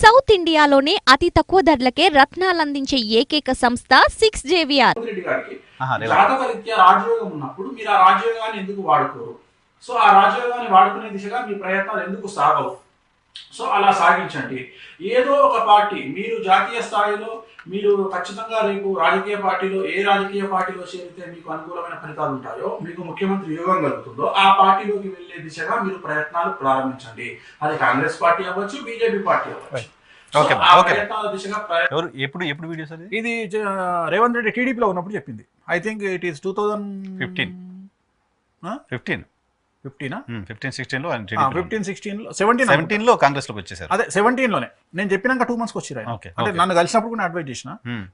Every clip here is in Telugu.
సౌత్ ఇండియాలోనే అతి తక్కువ ధరలకే రత్నాలందించే ఏకైక సంస్థ 6JVR. జాతకరీత్యా రాజయోగం ఉన్నప్పుడు మీరు ఆ రాజయోగాన్ని ఎందుకు వాడుకోరు? సో ఆ రాజయోగాన్ని వాడుకునే దిశగా మీ ప్రయత్నాలు ఎందుకు సాగవు? సో అలా సాగించండి. ఏదో ఒక పార్టీ మీరు జాతీయ స్థాయిలో మీరు ఖచ్చితంగా రేపు రాజకీయ పార్టీలో ఏ రాజకీయ పార్టీలో చేరితే మీకు అనుకూలమైన ఫలితాలు ఉంటాయో, మీకు ముఖ్యమంత్రి యోగం కలుగుతుందో ఆ పార్టీలోకి వెళ్లే దిశగా మీరు ప్రయత్నాలు ప్రారంభించండి. అది కాంగ్రెస్ పార్టీ అవ్వచ్చు, బీజేపీ పార్టీ అవ్వచ్చు. ఎప్పుడు వీడియోస్ ఇది రేవంత్ రెడ్డి టీడీపీలో ఉన్నప్పుడు చెప్పింది. ఐ థింక్ ఇట్ ఈస్ 2015-16 లో కాంగ్రెస్ లోకి వచ్చేసారు. అదే 17 లోనే నేను చెప్పినాక 2 months వచ్చారు. అంటే నన్ను కలిసినప్పుడు కూడా అడ్వైజ్ చేసిన.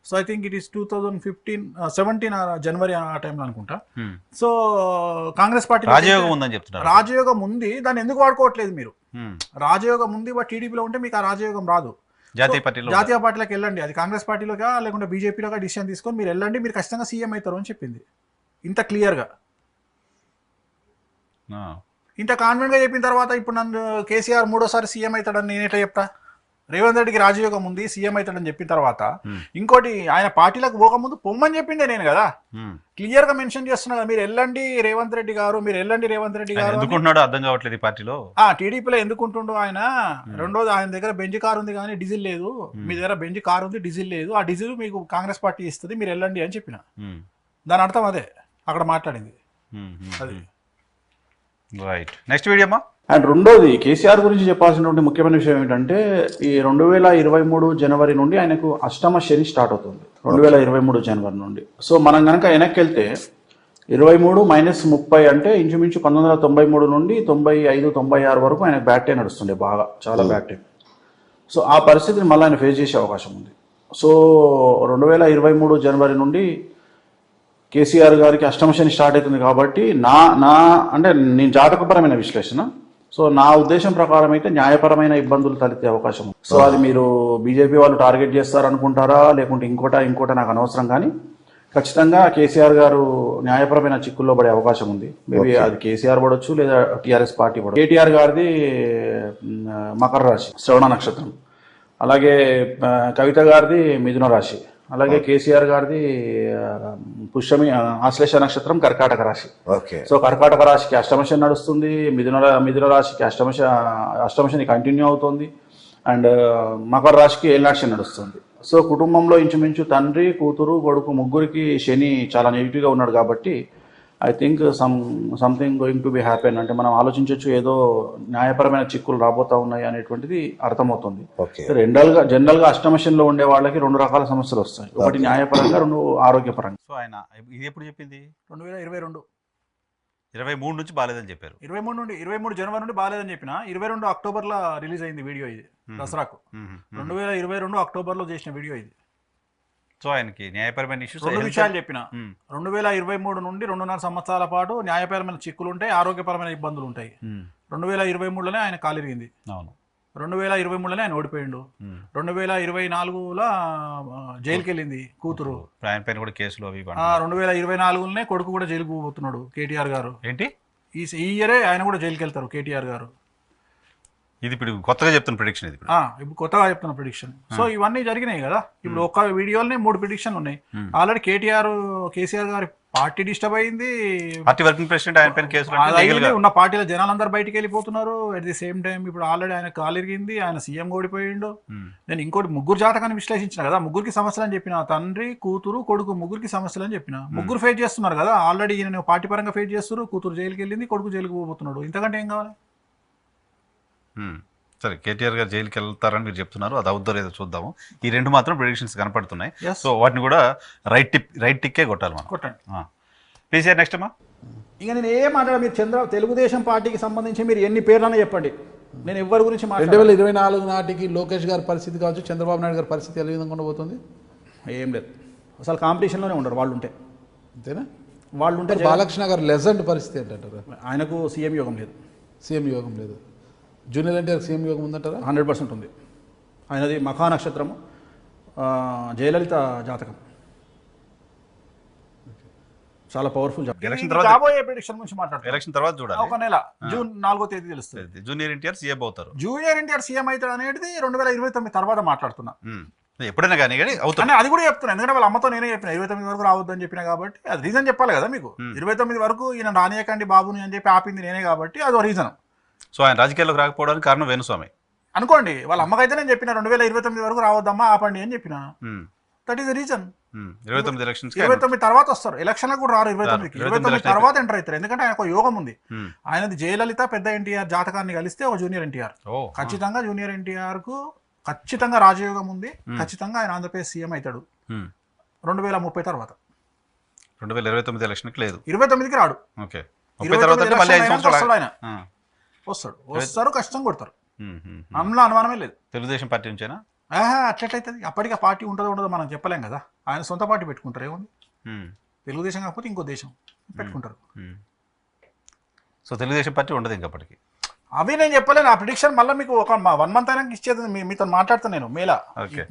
So I think it is 2017 జనవరి ఆ టైంలో అనుకుంటా. సో కాంగ్రెస్ పార్టీ రాజయోగం ఉందని చెప్తున్నారు. రాజయోగం ఉంది, దాన్ని ఎందుకు వాడుకోవట్లేదు మీరు? రాజయోగం ఉంది, బట్ టీడీపీలో ఉంటే మీకు ఆ రాజయోగం రాదు. జాతీయ పార్టీలోకి వెళ్ళండి. అది కాంగ్రెస్ పార్టీలోగా లేకుంటే బీజేపీలోగా డిసిషన్ తీసుకొని మీరు వెళ్ళండి, మీరు ఖచ్చితంగా సీఎం అవుతారు అని చెప్పింది. ఇంత క్లియర్గా ఇంత కాన్ఫిడెంట్ గా చెప్పిన తర్వాత ఇప్పుడు నన్ను కేసీఆర్ 3వ సారి సీఎం అవుతాడని నేను ఎట్లా చెప్తా? రేవంత్ రెడ్డికి రాజయోగం ఉంది, సీఎం అవుతాడని చెప్పిన తర్వాత ఇంకోటి ఆయన పార్టీలకు పోకముందు పొమ్మని చెప్పిందే నేను కదా, క్లియర్ గా మెన్షన్ చేస్తున్నా కదా, మీరు వెళ్ళండి రేవంత్ రెడ్డి గారు, మీరు వెళ్ళండి రేవంత్ రెడ్డి గారు. ఎందుకుంటున్నాడో అర్థం కావట్లేదు ఈ పార్టీలో. టీడీపీలో ఎందుకుంటుండో ఆయన. రెండోది ఆయన దగ్గర బెంజ్ కార్ ఉంది కానీ డీజిల్ లేదు, మీ దగ్గర బెంజ్ కార్ ఉంది డీజిల్ లేదు, ఆ డీజిల్ మీకు కాంగ్రెస్ పార్టీ ఇస్తుంది, మీరు వెళ్ళండి అని చెప్పిన. దాని అర్థం అదే అక్కడ మాట్లాడింది. అది రైట్. నెక్స్ట్ వీడియో అమ్మా. అండ్ రెండోది కేసీఆర్ గురించి చెప్పాల్సినటువంటి ముఖ్యమైన విషయం ఏంటంటే ఈ 2023 జనవరి నుండి ఆయనకు అష్టమ శని స్టార్ట్ అవుతుంది. 2023 జనవరి నుండి. సో మనం కనుక వెనక్కి వెళ్తే 23 - 30 అంటే ఇంచుమించు 1993 నుండి 95, 96 వరకు ఆయనకు బ్యాక్ టైం నడుస్తుండే, బాగా చాలా బ్యాక్ టైం. సో ఆ పరిస్థితిని మళ్ళీ ఆయన ఫేస్ చేసే అవకాశం ఉంది. సో 2023 జనవరి నుండి కేసీఆర్ గారికి అష్టమ శని స్టార్ట్ అవుతుంది కాబట్టి అంటే నేను జాతకపరమైన విశ్లేషణ. సో నా ఉద్దేశం ప్రకారం అయితే న్యాయపరమైన ఇబ్బందులు తలెత్తే అవకాశం ఉంది. సో అది మీరు బీజేపీ వాళ్ళు టార్గెట్ చేస్తారనుకుంటారా లేకుంటే ఇంకోట నాకు అనవసరం, కానీ ఖచ్చితంగా కేసీఆర్ గారు న్యాయపరమైన చిక్కుల్లో పడే అవకాశం ఉంది. మేబీ అది కేసీఆర్ పడవచ్చు లేదా టీఆర్ఎస్ పార్టీ పడవచ్చు. కేటీఆర్ గారిది మకర రాశి, శ్రవణ నక్షత్రం. అలాగే కవిత గారిది మిథున రాశి. అలాగే కేసీఆర్ గారిది పుష్యమి ఆశ్లేష నక్షత్రం, కర్కాటక రాశి. సో కర్కాటక రాశికి అష్టమశని నడుస్తుంది, మిథున రాశికి అష్టమశని కంటిన్యూ అవుతుంది, అండ్ మకర రాశికి ఏలినాటి నడుస్తుంది. సో కుటుంబంలో ఇంచుమించు తండ్రి, కూతురు, కొడుకు ముగ్గురికి శని చాలా నెగిటివ్గా ఉన్నాడు కాబట్టి I think something going to be happen. అంటే మనం ఆలోచించవచ్చు ఏదో న్యాయపరమైన చిక్కులు రాబోతా ఉన్నాయి అనేటువంటిది అర్థమవుతుంది. జనరల్ గా అష్టమశంలో ఉండే వాళ్ళకి 2 రకాల సమస్యలు వస్తాయి, ఒకటి న్యాయపరంగా, 2 ఆరోగ్యపరంగా. సో ఆయన ఇది ఎప్పుడు చెప్పింది? 2023 నుంచి బాలేదని చెప్పారు. 23 జనవరి నుండి బాలేదని చెప్పిన. 22 అక్టోబర్లో రిలీజ్ అయింది వీడియో ఇది, దసరాకు. 2022 అక్టోబర్లో చేసిన వీడియో ఇది. సో ఆయనకి న్యాయపరమైన ఇష్యూస్ 2 విషయాలు చెప్పిన. 2023 నుండి 2.5 సంవత్సరాల పాటు న్యాయపరమైన చిక్కులు ఉంటాయి, ఆరోగ్యపరమైన ఇబ్బందులు ఉంటాయి. 2023లోనే ఆయన కాలిరిగింది. అవును. 2023లోనే ఆయన ఓడిపోయిండు. 2024లో జైలుకి వెళ్ళింది కూతురు. ఆయన పైన కూడా కేసులు అవి. 2024లోనే కొడుకు కూడా జైలుకు పోతున్నాడు కేటీఆర్ గారు. ఏంటి ఈ ఇయరే ఆయన కూడా జైలుకి వెళ్తారు కేటీఆర్ గారు. ఇది ఇప్పుడు కొత్తగా చెప్తున్న ప్రిడిక్షన్. ఇది ఇప్పుడు కొత్తగా చెప్తున్న ప్రిడిక్షన్. సో ఇవన్నీ జరిగినాయి కదా. ఇప్పుడు ఒక వీడియోలోనే 3 ప్రిడిక్షన్లు ఉన్నాయి. ఆల్రెడీ కేసీఆర్ గారి పార్టీ డిస్టర్బ్ అయింది, పార్టీ వర్కింగ్ ప్రెసిడెంట్ ఆయన పైన కేసులు ఉన్న పార్టీల జనాలందరూ బయటికి వెళ్ళిపోతున్నారు. అట్ ది సేమ్ టైం ఇప్పుడు ఆల్రెడీ ఆయన కాలిరిగింది, ఆయన సీఎం ఓడిపోయిండు. నేను ఇంకోటి 3 జాతకాన్ని విశ్లేషించిన కదా, 3కి సమస్యలు అని చెప్పిన. తండ్రి, కూతురు, కొడుకు 3కి సమస్యలు అని చెప్పిన. 3 ఫేస్ చేస్తున్నారు కదా ఆల్రెడీ. ఈయన పార్టీ పరంగా ఫేస్ చేస్తున్నారు, కూతురు జైలుకి వెళ్ళింది, కొడుకు జైలుకి పోతున్నాడు. ఇంతకంటే ఏం కావాలి? సరే, కేటీఆర్ గారు జైలుకి వెళ్తారని మీరు చెప్తున్నారు, అది అవుద్దో లేదో చూద్దాము. ఈ 2 మాత్రం ప్రిడిక్షన్స్ కనపడుతున్నాయి. సో వాటిని కూడా రైట్ టిక్కే కొట్టాలి మనం. కొట్టండి. పీసీఆర్ నెక్స్ట్ అమ్మా. ఇక నేను ఏం మాట్లాడాలి, మీరు తెలుగుదేశం పార్టీకి సంబంధించి మీరు ఎన్ని పేర్లన్నా చెప్పండి, నేను ఎవరి గురించి 2024 నాటికి లోకేష్ గారి పరిస్థితి కావచ్చు, చంద్రబాబు నాయుడు గారి పరిస్థితి ఎలా విధంగా ఉండబోతుంది? ఏం లేదు, అసలు కాంపిటీషన్లోనే ఉండరు వాళ్ళు ఉంటే. అంతేనా? వాళ్ళు ఉంటే బాలకృష్ణ గారు లెజెండ్ పరిస్థితి ఏంటంటారు? ఆయనకు సీఎం యోగం లేదు. సీఎం యోగం లేదు. జూనియర్ ఎన్టీఆర్ సీఎం యోగం ఉందంటారా? 100% ఉంది. ఆయనది మఖా నక్షత్రము, జయలలిత జాతకం. చాలా పవర్ఫుల్ ఎలక్షన్ తర్వాత రాబోయే ప్రిడిక్షన్ గురించి మాట్లాడుతున్నాం. ఎలక్షన్ తర్వాత చూడాలి. ఒక నెల జూన్ 4వ తేదీ తెలుస్తుంది. జూనియర్ ఎన్టీఆర్ సీఎం అవుతారు. జూనియర్ ఎన్టీఆర్ సీఎం అవుతాడు అనేది 2029 తర్వాత మాట్లాడుతున్నా. ఎప్పుడైనా కానీ అవుతారు. కానీ అది కూడా చెప్తున్నా, ఎందుకంటే వాళ్ళ అమ్మతో నేనే చెప్పిన 29 వరకు రావద్దు అని చెప్పినా కాబట్టి అది రీజన్ చెప్పాలి కదా మీకు. 29 వరకు ఈయన రానియకండి బాబుని అని చెప్పి ఆపింది నేనే కాబట్టి అది రీజన్. సో ఆయన రాజకీయాల్లోకి రాకపోవడానికి కారణం వేణుస్వామి అనుకోండి. వాళ్ళ అమ్మకైతే నేను చెప్పిన 2029 వరకు రావద్దమ్మా ఆపండి అని చెప్పిన. That is the reason. 29 elections 29 తర్వాత వస్తారు. ఎలక్షన్లకు కూడా రారు 29 తర్వాత ఎంటర్ అవుతారు. ఎందుకంటే ఆయన ఒక యోగం ఉంది. ఆయనది జయలలిత పెద్ద ఎన్టీఆర్ జాతకాన్ని కలిస్తే ఒక జూనియర్ ఎన్టీఆర్. ఖచ్చితంగా జూనియర్ ఎన్టీఆర్ కు ఖచ్చితంగా రాజయోగం ఉంది. ఖచ్చితంగా ఆయన ఆంధ్రప్రదేశ్ సీఎం అవుతాడు 2030 తర్వాత. 2029 ఎలక్షన్కి లేదు, 29కి రాడు. ఓకే. ఆయన వస్తారు కష్టం కొడతారు, అందులో అనుమానమే లేదు. తెలుగుదేశం పార్టీ నుంచేనా? అట్లయితుంది. అప్పటికి ఆ పార్టీ ఉంటుందో ఉండదో మనం చెప్పలేం కదా. ఆయన సొంత పార్టీ పెట్టుకుంటారు, ఏముంది. తెలుగుదేశం కాకపోతే ఇంకో దేశం పెట్టుకుంటారు. సో తెలుగుదేశం పార్టీ ఉండదు ఇంకప్పటికి. అవి నేను చెప్పలేను. ఆ ప్రిడిక్షన్ మళ్ళీ మీకు ఒక 1 మంత్ అయినా ఇచ్చేది. మీతో మాట్లాడతాను నేను మేలా.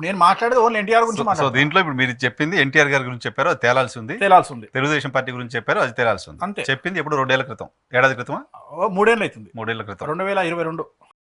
నేను మాట్లాడేది ఓన్లీ ఎన్టీఆర్ గురించి సో దీంట్లో ఇప్పుడు మీరు చెప్పింది ఎన్టీఆర్ గారి గురించి చెప్పారు, అది తేలాల్సి ఉంది. తెలుగుదేశం పార్టీ గురించి చెప్పారు, అది తేలాల్సి ఉంది. అంతే. చెప్పింది ఎప్పుడు 2 ఏళ్ల క్రితం, ఏడాది క్రితమా? 3 ఏళ్ళు అవుతుంది, 3 ఏళ్ల క్రితం, 2022.